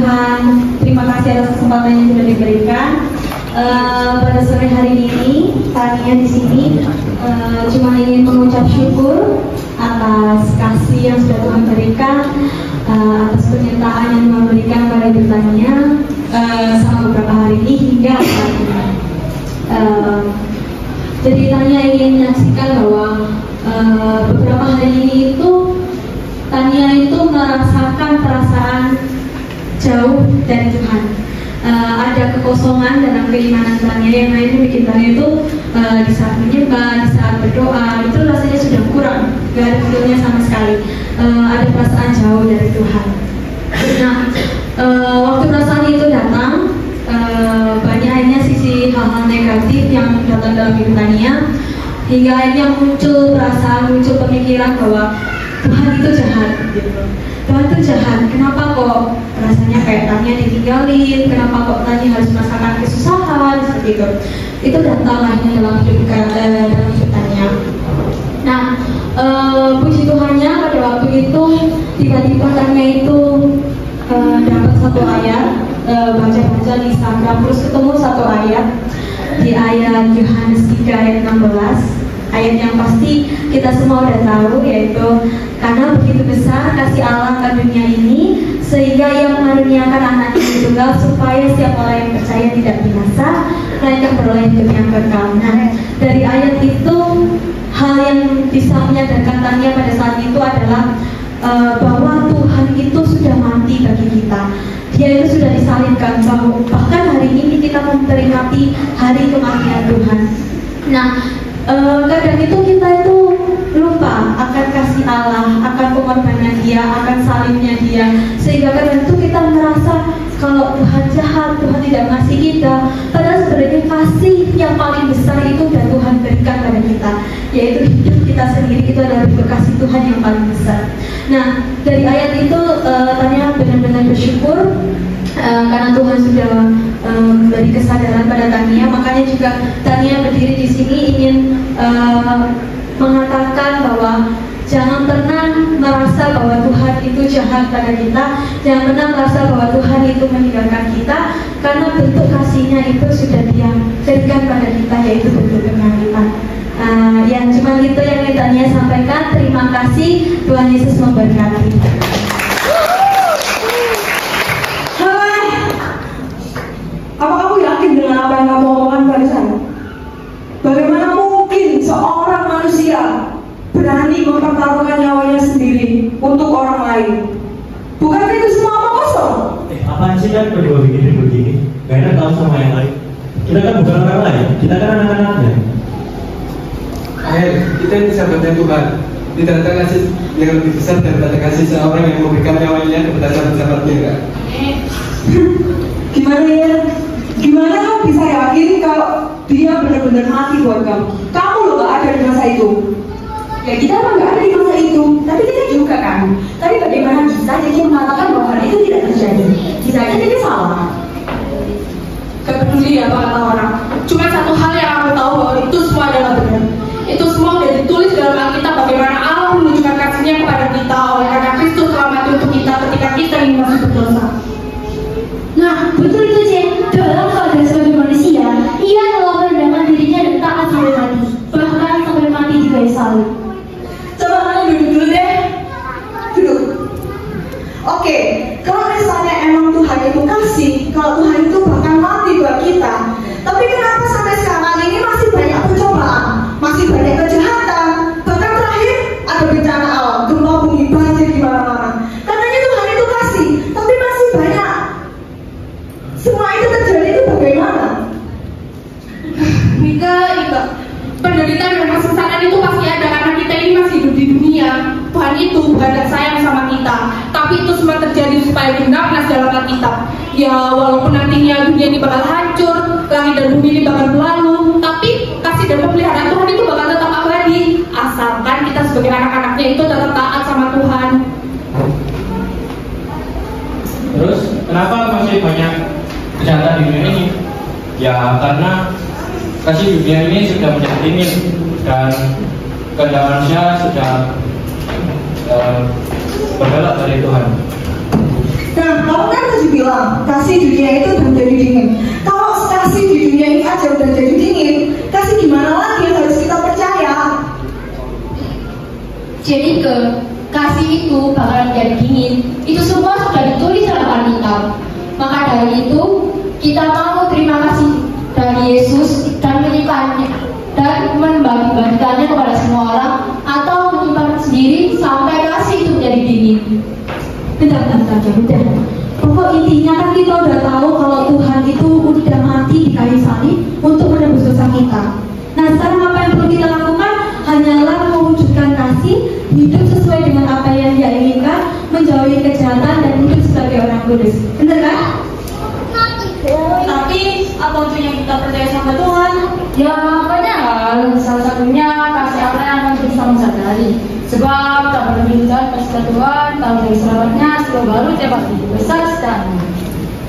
Tuhan, terima kasih atas kesempatan yang sudah diberikan. Pada sore hari ini, Tania di sini cuma ingin mengucap syukur atas kasih yang sudah Tuhan berikan, atas penyertaan yang Tuhan berikan pada Ibu Tania selama beberapa hari ini hingga saat ini. Jadi Tania ingin menyaksikan bahwa beberapa hari ini itu Tania itu merasakan perasaan jauh dari Tuhan. Ada kekosongan dalam keimanan Tania yang lain bikin Tania itu di saat menyembah, di saat berdoa itu rasanya sudah kurang, gak ada feelnya sama sekali. Ada perasaan jauh dari Tuhan. Nah, waktu perasaan itu datang, banyak akhirnya sisi hal-hal negatif yang datang dalam hidup Tania, hingga akhirnya muncul perasaan, muncul pemikiran bahwa Tuhan itu jahat gitu. Tuhan itu jahat, kenapa kok rasanya kayak Tania ditinggalin, kenapa kok Tania harus merasakan kesusahan seperti itu. Itu datang akhirnya dalam hidup Tania. Nah, puji Tuhannya pada waktu itu tiba-tiba Tania itu dapat satu ayat, baca-baca di Instagram, terus ketemu satu ayat di ayat Yohanes 3 ayat 16. Ayat yang pasti kita semua udah tahu, yaitu karena begitu besar kasih Allah ke dunia ini sehingga Ia mengaruniakan anaknya yang tunggal supaya setiap orang yang percaya tidak binasa melainkan beroleh hidup yang kekal. Nah, dari ayat itu hal yang bisa menyadarkan Tania pada saat itu adalah bahwa Tuhan itu sudah mati bagi kita. Dia itu sudah disalibkan, bahkan hari ini kita memperingati hari kematian Tuhan. Nah, kadang itu kita itu lupa akan kasih Allah, akan pengorbanan Dia, akan salibnya Dia, sehingga kadang itu kita merasa kalau Tuhan jahat, Tuhan tidak ngasih kita. Padahal sebenarnya kasih yang paling besar itu sudah Tuhan berikan pada kita, yaitu hidup kita sendiri. Itu adalah kasih Tuhan yang paling besar. Nah, dari ayat itu Tania benar-benar bersyukur karena Tuhan sudah memberi kesadaran pada Tania. Makanya juga Tania berdiri di sini ingin mengatakan bahwa jangan pernah merasa bahwa Tuhan itu jahat pada kita, jangan pernah merasa bahwa Tuhan itu meninggalkan kita, karena bentuk kasihnya itu sudah Dia berikan pada kita, yaitu bentuk kebangkitan. Yang cuma itu yang Tania sampaikan. Terima kasih, Tuhan Yesus memberkati. Apa kamu yakin dengan apa yang kamu omongkan barusan? Bagaimana mungkin seorang manusia berani mempertaruhkan nyawanya sendiri untuk orang lain? Bukankah itu semua omong kosong? Apaan sih kan berdua begini? Gak enak tahu sama yang lain. Kita kan bukan orang lain, kita kan anak-anaknya. Kita ini sahabatnya Tuhan. Tidak ada kasih yang lebih besar daripada kasih seorang yang memberikan nyawanya kepada sahabat-sahabatnya, kan? Gimana ya? Gimana kamu bisa yakin kalau Dia benar-benar mati buat kamu? Kamu loh gak ada di masa itu. Ya kita mah gak ada di masa itu, tapi kita juga kan. Tapi bagaimana bisa jadi mengatakan bahwa hal itu tidak terjadi? Bisa aja jadi salah. Gak peduli apa kata orang. Cuma satu hal yang aku tahu bahwa itu semua adalah benar. Itu semua sudah ditulis dalam Alkitab, bagaimana Allah menunjukkan kasihnya kepada kita oleh karena Kristus telah mati untuk kita ketika kita ini masih berdosa. Nah, betul itu Jen. Dalam keadaan sebagai manusia, Ia telah merendahkan dirinya dan taat sampai mati, bahkan sampai mati juga disalib. Coba kalian duduk dulu deh. Duduk. Oke, kalau misalnya emang Tuhan itu kasih, kalau Tuhan itu bahkan mati buat kita, tapi kenapa sampai sekarang ini masih banyak pencobaan, masih banyak kejahatan, bahkan terakhir ada bencana alam, gempa bumi, banjir di mana-mana. Katanya Tuhan itu kasih, tapi masih banyak. Semua itu terjadi itu bagaimana? Ika, penderitaan dan kesusahan itu pasti ada karena kita ini masih hidup di dunia. Tuhan itu bukan tak sayang sama kita, tapi itu semua terjadi supaya benar-benar dalam Alkitab. Ya walaupun nantinya dunia ini bakal hancur, langit dan bumi ini bakal berlalu, tapi kasih dan pemeliharaan Tuhan itu bakal tetap abadi, asalkan kita sebagai anak-anaknya itu tetap taat sama Tuhan. Terus kenapa masih banyak kejahatan di dunia ini? Ya karena kasih dunia ini sudah menjadi dingin dan kehendak manusia sudah berbelok dari Tuhan. Nah, kamu Kamu kan tadi bilang kasih dunia itu udah jadi dingin. Kalau kasih di dunia ini aja udah jadi dingin, kasih gimana lagi yang harus kita percaya? Jadi kasih itu bakalan jadi dingin. Itu semua sudah ditulis dalam Alkitab. Maka dari itu kita mau terima kasih dari Yesus dan menyimpannya dan membagi-bagikannya kepada semua orang, atau menyimpan sendiri sampai kasih itu menjadi dingin. Bentar. Pokok intinya kan kita udah tahu kalau Tuhan itu udah mati di kayu salib untuk menebus dosa kita. Nah sekarang apa yang perlu kita lakukan? Hanyalah mewujudkan kasih, hidup sesuai dengan apa yang Dia inginkan, menjauhi kejahatan dan hidup sebagai orang kudus. Benar kan? Tapi apa ujungnya kita percaya sama Tuhan? Ya banyak hal, salah satunya kasih apa yang akan kita sadari. Sebab tak perlu diucap kasih Tuhan, tahu dari selamatnya, sebab baru dapat hidup besar sekarang.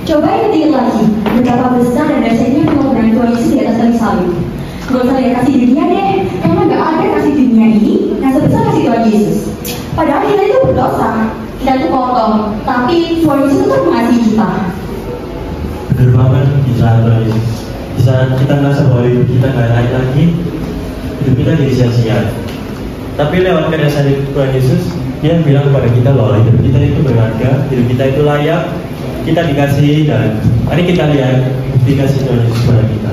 Coba ingat lagi, betapa besar dan dahsyatnya pengorbanan Tuhan Yesus di atas kayu salib. Gak usah lihat kasih dunia deh, karena gak ada kasih dunia ini yang sebesar kasih Tuhan Yesus. Padahal kita itu berdosa, kita itu kotor, tapi Tuhan Yesus tetap mengasihi kita. Benar banget, di saat Tuhan Yesus. Di saat kita merasa bahwa hidup kita gak layak lagi, hidup kita jadi sia-sia. Tapi lewat karya salib Tuhan Yesus, Dia bilang kepada kita bahwa hidup kita itu berharga, hidup kita itu layak, kita dikasihi, dan mari kita lihat bukti kasih Tuhan Yesus kepada kita.